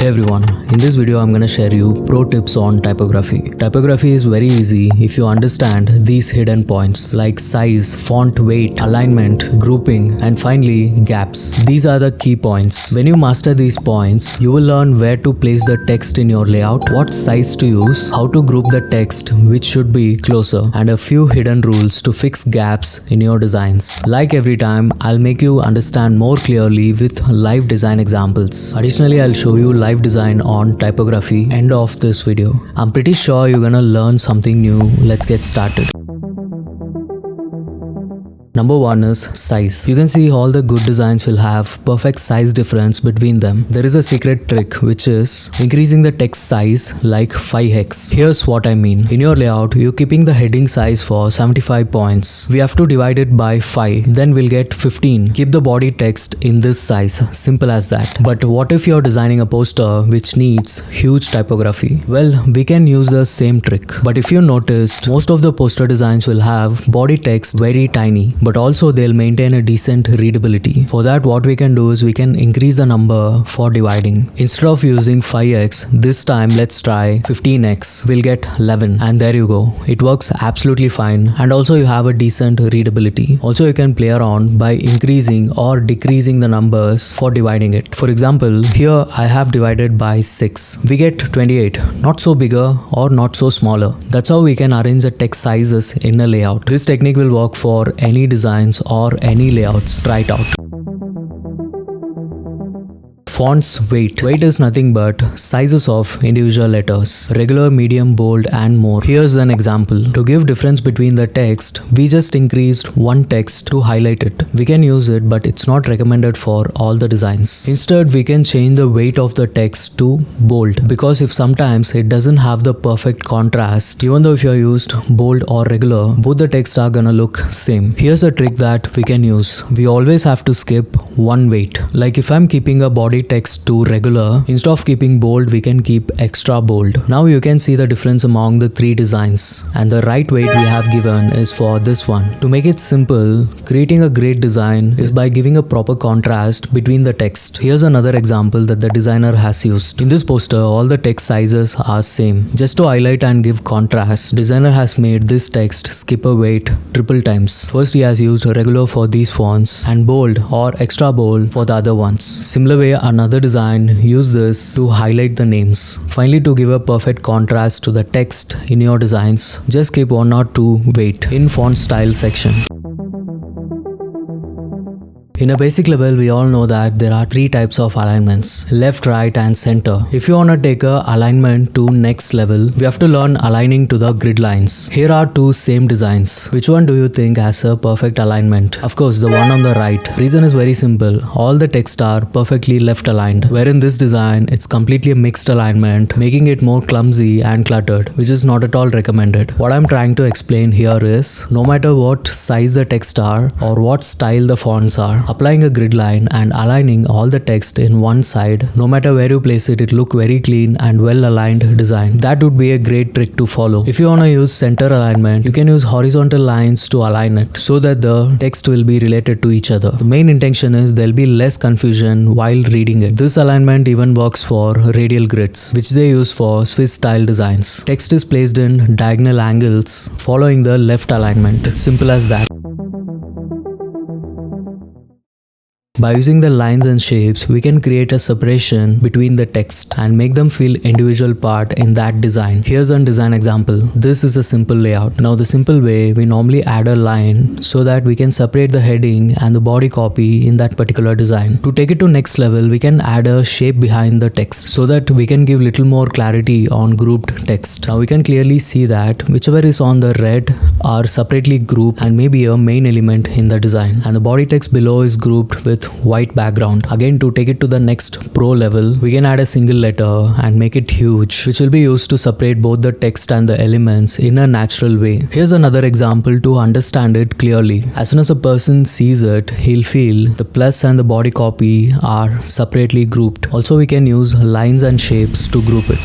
Hey everyone, in this video I'm gonna share you pro tips on typography. Typography is very easy if you understand these hidden points like size, font weight, alignment, grouping, and finally gaps. These are the key points. When you master these points, you will learn where to place the text in your layout, what size to use, how to group the text which should be closer, and a few hidden rules to fix gaps in your designs. Like every time, I'll make you understand more clearly with live design examples. Additionally, I'll show you live design on typography end of this video. I'm pretty sure you're gonna learn something new. Let's get started. Number 1 is size. You can see all the good designs will have perfect size difference between them. There is a secret trick which is increasing the text size like 5x. Here's what I mean. In your layout, you're keeping the heading size for 75 points. We have to divide it by 5. Then we'll get 15. Keep the body text in this size. Simple as that. But what if you're designing a poster which needs huge typography? Well, we can use the same trick. But if you noticed, most of the poster designs will have body text very tiny, but also they'll maintain a decent readability. For that, what we can do is we can increase the number for dividing. Instead of using 5x, this time let's try 15x. We'll get 11, and there you go. It works absolutely fine, and also you have a decent readability. Also, you can play around by increasing or decreasing the numbers for dividing it. For example, here I have divided by 6. We get 28, not so bigger or not so smaller. That's how we can arrange the text sizes in a layout. This technique will work for any designs or any layouts. Try it out. Fonts weight. Weight is nothing but sizes of individual letters. Regular, medium, bold, and more. Here's an example. To give difference between the text, we just increased one text to highlight it. We can use it, but it's not recommended for all the designs. Instead, we can change the weight of the text to bold, because if sometimes it doesn't have the perfect contrast, even though if you used bold or regular, both the texts are gonna look same. Here's a trick that we can use. We always have to skip one weight. Like if I'm keeping a body text to regular, instead of keeping bold, we can keep extra bold. Now you can see the difference among the three designs, and the right weight we have given is for this one. To make it simple, creating a great design is by giving a proper contrast between the text. Here's another example that the designer has used. In this poster, all the text sizes are same. Just to highlight and give contrast, designer has made this text skip a weight triple times. First, he has used regular for these fonts and bold or extra bold for the other ones. Similar way, another design use this to highlight the names. Finally, to give a perfect contrast to the text in your designs, just keep 1 or 2 weight in font style section. In a basic level, we all know that there are 3 types of alignments: left, right, and center. If you wanna take a alignment to next level, we have to learn aligning to the grid lines. Here are 2 same designs. Which one do you think has a perfect alignment? Of course, the one on the right. Reason is very simple. All the text are perfectly left aligned, where in this design, it's completely a mixed alignment, making it more clumsy and cluttered, which is not at all recommended. What I'm trying to explain here is, no matter what size the text are or what style the fonts are, applying a grid line and aligning all the text in one side, no matter where you place it, it look very clean and well aligned design. That would be a great trick to follow. If you wanna use center alignment, you can use horizontal lines to align it so that the text will be related to each other. The main intention is there'll be less confusion while reading it. This alignment even works for radial grids, which they use for Swiss style designs. Text is placed in diagonal angles following the left alignment. It's simple as that. By using the lines and shapes, we can create a separation between the text and make them feel individual part in that design. Here's a design example. This is a simple layout. Now the simple way, we normally add a line so that we can separate the heading and the body copy in that particular design. To take it to next level, we can add a shape behind the text so that we can give little more clarity on grouped text. Now we can clearly see that whichever is on the red are separately grouped and maybe a main element in the design, and the body text below is grouped with white background. Again, to take it to the next pro level, we can add a single letter and make it huge, which will be used to separate both the text and the elements in a natural way. Here's another example to understand it clearly. As soon as a person sees it, he'll feel the plus and the body copy are separately grouped. Also, we can use lines and shapes to group it.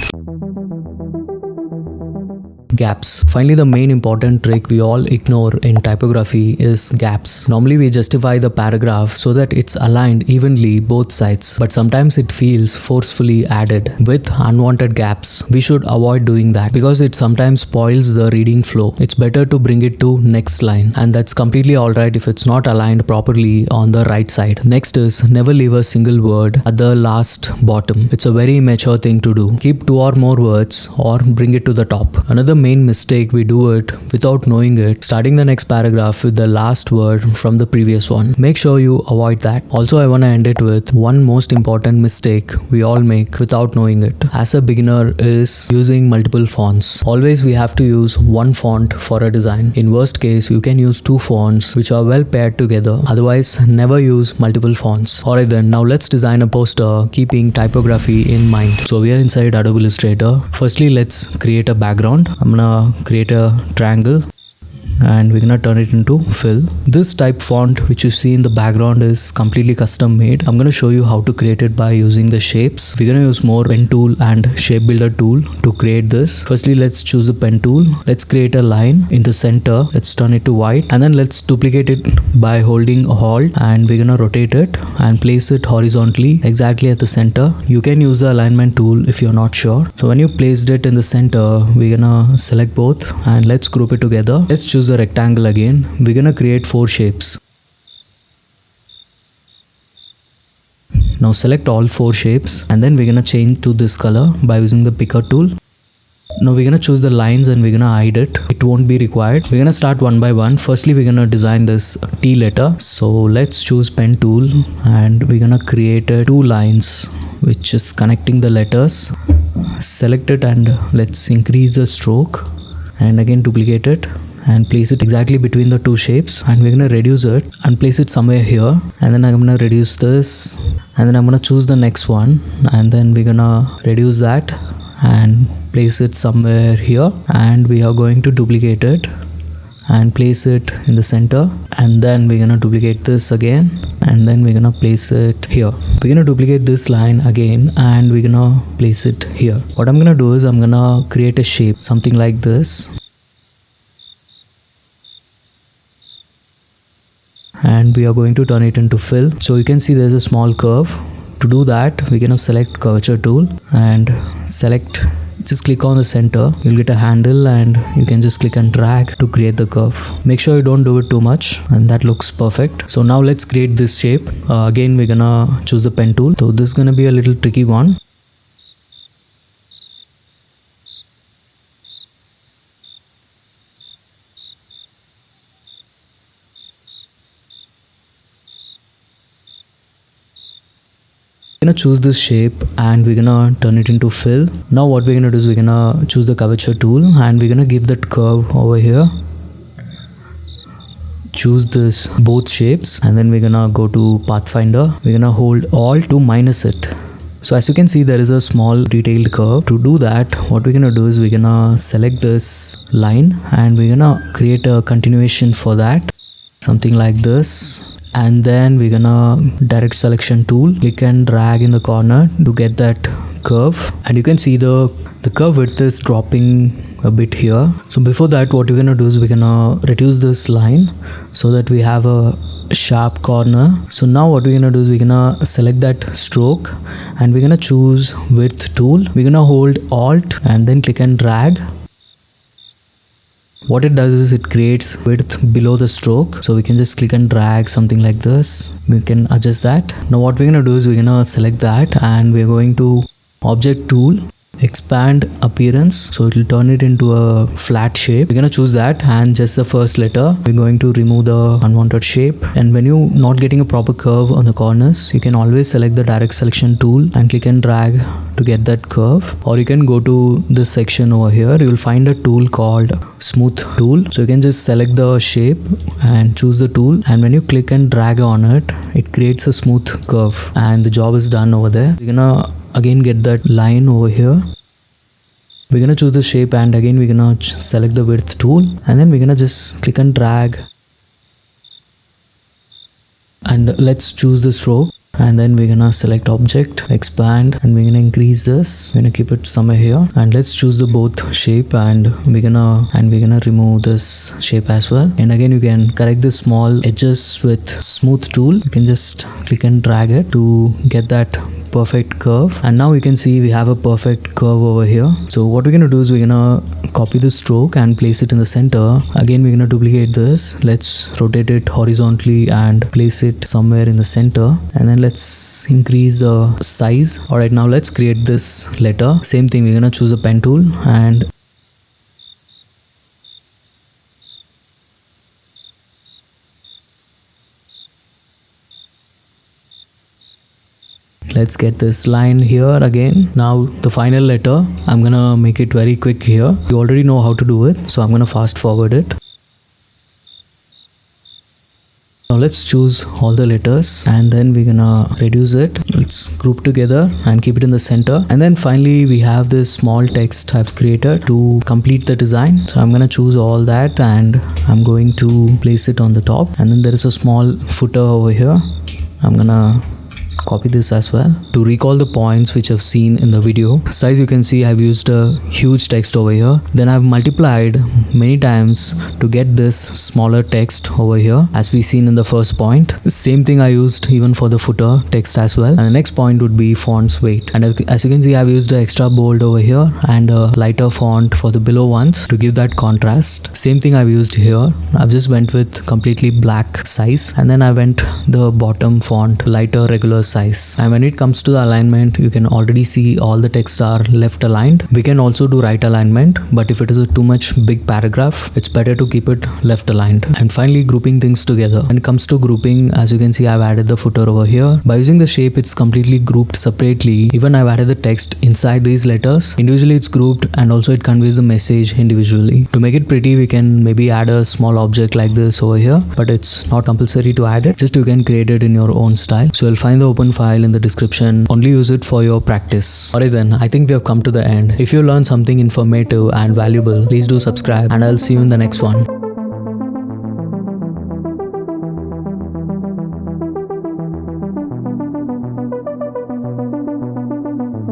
gaps. Finally, the main important trick we all ignore in typography is gaps. Normally we justify the paragraph so that it's aligned evenly both sides, but sometimes it feels forcefully added. With unwanted gaps, we should avoid doing that because it sometimes spoils the reading flow. It's better to bring it to next line, and that's completely alright if it's not aligned properly on the right side. Next is never leave a single word at the last bottom. It's a very mature thing to do. Keep 2 or more words or bring it to the top. Another main mistake, we do it without knowing it, starting the next paragraph with the last word from the previous one. Make sure you avoid that. Also, I want to end it with one most important mistake we all make without knowing it as a beginner is using multiple fonts. Always we have to use one font for a design. In worst case, you can use 2 fonts which are well paired together. Otherwise, never use multiple fonts. Alright then, now let's design a poster keeping typography in mind. So we are inside Adobe Illustrator. Firstly, let's create a background. I'm gonna create a triangle and we're gonna turn it into fill. This type font which you see in the background is completely custom made. I'm gonna show you how to create it by using the shapes. We're gonna use more pen tool and shape builder tool to create this. Firstly, let's choose a pen tool. Let's create a line in the center. Let's turn it to white and then let's duplicate it by holding Alt, and we're gonna rotate it and place it horizontally exactly at the center. You can use the alignment tool if you're not sure. So when you placed it in the center, we're gonna select both and let's group it together. Let's choose the rectangle again. We're gonna create 4 shapes. Now select all 4 shapes and then we're gonna change to this color by using the picker tool. Now we're gonna choose the lines and we're gonna hide it. It won't be required. We're gonna start one by one. Firstly, we're gonna design this T letter. So let's choose pen tool and we're gonna create 2 lines which is connecting the letters. Select it and let's increase the stroke and again duplicate it and place it exactly between the 2 shapes, and we're gonna reduce it and place it somewhere here, and then I'm gonna reduce this and then I'm gonna choose the next one and then we're gonna reduce that and place it somewhere here, and we are going to duplicate it and place it in the center, and then we're gonna duplicate this again and then we're gonna place it here. We're gonna duplicate this line again and we're gonna place it here. What I'm gonna do is I'm gonna create a shape something like this, and we are going to turn it into fill. So you can see there's a small curve. To do that, we're gonna select curvature tool and just click on the center. You'll get a handle and you can just click and drag to create the curve. Make sure you don't do it too much, and that looks perfect. So now let's create this shape. Again, we're gonna choose the pen tool. So this is gonna be a little tricky one. We're gonna choose this shape and we're gonna turn it into fill. Now what we're gonna do is we're gonna choose the curvature tool and we're gonna give that curve over here. Choose this both shapes and then we're gonna go to Pathfinder. We're gonna hold Alt to minus it. So as you can see, there is a small detailed curve. To do that, what we're gonna do is we're gonna select this line and we're gonna create a continuation for that, something like this. And then we're gonna direct selection tool, click and drag in the corner to get that curve, and you can see the curve width is dropping a bit here. So before that, what we're gonna do is we're gonna reduce this line so that we have a sharp corner. So now what we're gonna do is we're gonna select that stroke and we're gonna choose width tool. We're gonna hold Alt and then click and drag. What it does is it creates width below the stroke, so we can just click and drag something like this. We can adjust that. Now what we're gonna do is we're gonna select that and we're going to object tool, expand appearance, so it will turn it into a flat shape. We're gonna choose that and just the first letter. We're going to remove the unwanted shape, and when you're not getting a proper curve on the corners, you can always select the direct selection tool and click and drag to get that curve, or you can go to this section over here. You will find a tool called smooth tool, so you can just select the shape and choose the tool, and when you click and drag on it, it creates a smooth curve and the job is done over there. We're gonna again get that line over here. We're gonna choose the shape and again we're gonna select the width tool, and then we're gonna just click and drag, and let's choose the stroke. and then we're gonna select object, expand, and we're gonna increase this. We're gonna keep it somewhere here, and let's choose the both shape, and we're gonna remove this shape as well. And again, you can correct the small edges with smooth tool. You can just click and drag it to get that perfect curve, and now you can see we have a perfect curve over here. So what we're gonna do is we're gonna copy the stroke and place it in the center. Again, we're gonna duplicate this. Let's rotate it horizontally and place it somewhere in the center, and then let's increase the size. Alright, now let's create this letter. Same thing, we're gonna choose a pen tool, and let's get this line here again. Now the final letter, I'm gonna make it very quick here. You already know how to do it, so I'm gonna fast forward it. Now let's choose all the letters, and then we're gonna reduce it. Let's group together and keep it in the center. And then finally we have this small text I've created to complete the design. So I'm gonna choose all that, and I'm going to place it on the top. And then there is a small footer over here. I'm gonna copy this as well. To recall the points which I've seen in the video, size, you can see I've used a huge text over here. Then I've multiplied many times to get this smaller text over here, as we seen in the first point. Same thing I used even for the footer text as well. And the next point would be font's weight. And as you can see, I've used the extra bold over here and a lighter font for the below ones to give that contrast. Same thing I've used here. I've just went with completely black size, and then I went the bottom font lighter regular size. And when it comes to the alignment, you can already see all the text are left aligned. We can also do right alignment, but if it is a too much big paragraph, it's better to keep it left aligned. And finally, grouping things together. When it comes to grouping, as you can see, I've added the footer over here. By using the shape, it's completely grouped separately. Even I've added the text inside these letters. Individually it's grouped, and also it conveys the message individually. To make it pretty, we can maybe add a small object like this over here, but it's not compulsory to add it. Just you can create it in your own style. So you'll find the open file in the description. Only use it for your practice. Alright then, I think we have come to the end. If you learned something informative and valuable, please do subscribe, and I'll see you in the next one.